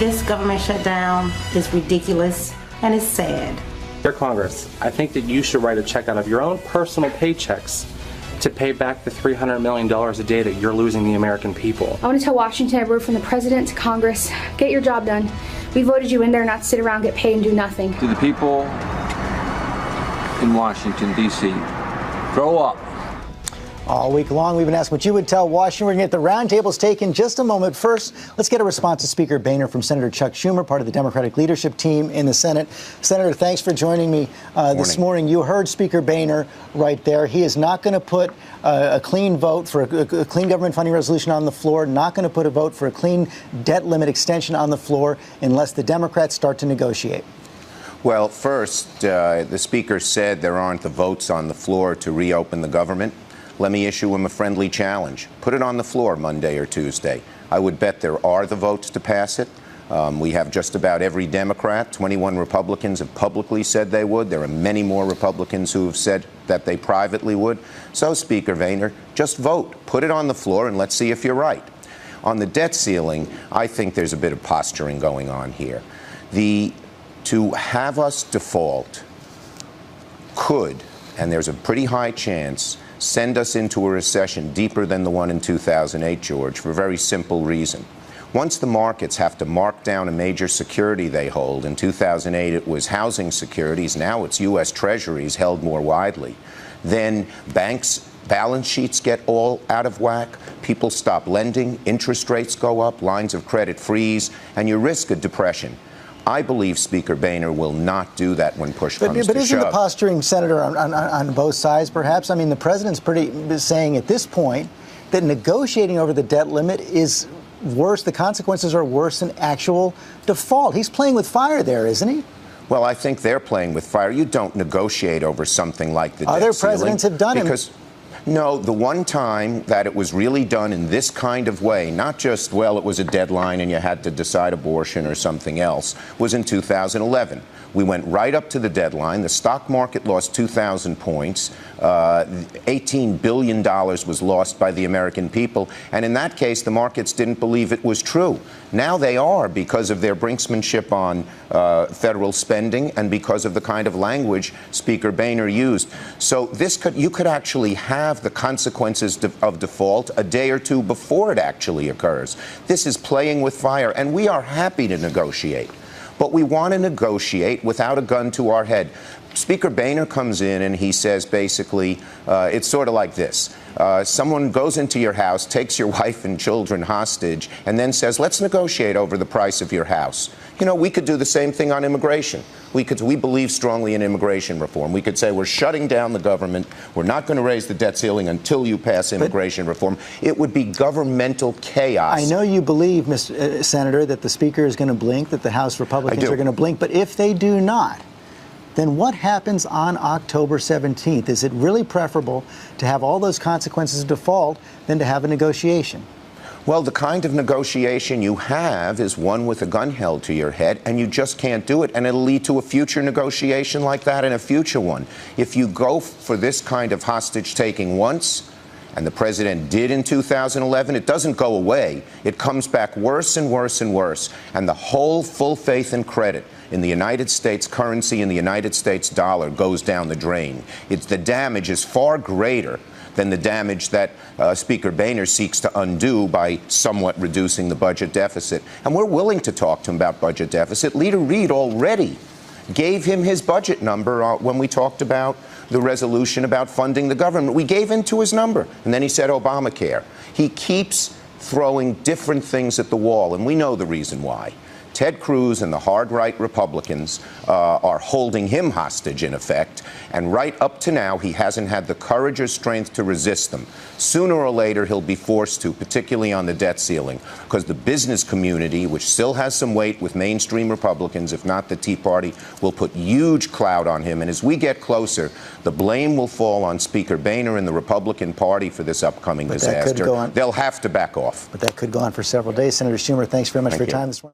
This government shutdown is ridiculous and it's sad. Dear Congress, I think that you should write a check out of your own personal paychecks to pay back the $300 million a day that you're losing the American people. I want to tell Washington, everywhere from the president to Congress, get your job done. We voted you in there not to sit around, get paid, and do nothing. To the people in Washington, D.C., grow up. All week long, we've been asking what you would tell Washington. We're going to get the roundtables taken in just a moment. First, let's get a response to Speaker Boehner from Senator Chuck Schumer, part of the Democratic leadership team in the Senate. Senator, thanks for joining me this morning. You heard Speaker Boehner right there. He is not going to put a clean vote for a clean government funding resolution on the floor, not going to put a vote for a clean debt limit extension on the floor unless the Democrats start to negotiate. Well, first, the Speaker said there aren't the votes on the floor to reopen the government. Let me issue him a friendly challenge. Put it on the floor Monday or Tuesday. I would bet there are the votes to pass it. We have just about every Democrat. 21 Republicans have publicly said they would. There are many more Republicans who have said that they privately would. So, Speaker Boehner, just vote. Put it on the floor and let's see if you're right. On the debt ceiling, I think there's a bit of posturing going on here. To have us default could, and there's a pretty high chance, send us into a recession deeper than the one in 2008, George, for a very simple reason. Once the markets have to mark down a major security they hold, in 2008 it was housing securities, now it's U.S. Treasuries held more widely, then banks' balance sheets get all out of whack, people stop lending, interest rates go up, lines of credit freeze, and you risk a depression. I believe Speaker Boehner will not do that when push comes to shove. But isn't the posturing, Senator, on both sides, perhaps? I mean, the president's saying at this point that negotiating over the debt limit is worse. The consequences are worse than actual default. He's playing with fire there, isn't he? Well, I think they're playing with fire. You don't negotiate over something like the debt ceiling. Other presidents have done it. No, the one time that it was really done in this kind of way, not just, well, it was a deadline and you had to decide abortion or something else, was in 2011. We went right up to the deadline. The stock market lost 2,000 points. $18 billion was lost by the American people. And in that case, the markets didn't believe it was true. Now they are, because of their brinksmanship on federal spending and because of the kind of language Speaker Boehner used. So you could actually have the consequences of default a day or two before it actually occurs. This is playing with fire, and we are happy to negotiate. But we want to negotiate without a gun to our head. Speaker Boehner comes in and he says basically, it's sort of like this. Someone goes into your house, takes your wife and children hostage, and then says, let's negotiate over the price of your house. You know, we could do the same thing on immigration. We believe strongly in immigration reform. We could say we're shutting down the government. We're not going to raise the debt ceiling until you pass immigration reform. It would be governmental chaos. I know you believe, Mr. Senator, that the Speaker is going to blink, that the House Republicans are going to blink. But if they do not, then what happens on October 17th? Is it really preferable to have all those consequences of default than to have a negotiation? Well, the kind of negotiation you have is one with a gun held to your head, and you just can't do it, and it'll lead to a future negotiation like that and a future one. If you go for this kind of hostage-taking once, and the president did in 2011, it doesn't go away. It comes back worse and worse and worse, and the whole full faith and credit in the United States currency and the United States dollar goes down the drain. The damage is far greater than the damage that Speaker Boehner seeks to undo by somewhat reducing the budget deficit. And we're willing to talk to him about budget deficit. Leader Reid already gave him his budget number when we talked about the resolution about funding the government. We gave in to his number, and then he said Obamacare. He keeps throwing different things at the wall, and we know the reason why. Ted Cruz and the hard-right Republicans are holding him hostage, in effect, and right up to now, he hasn't had the courage or strength to resist them. Sooner or later, he'll be forced to, particularly on the debt ceiling, because the business community, which still has some weight with mainstream Republicans, if not the Tea Party, will put huge clout on him. And as we get closer, the blame will fall on Speaker Boehner and the Republican Party for this upcoming disaster. They'll have to back off. But that could go on for several days. Senator Schumer, thanks very much for your time this morning.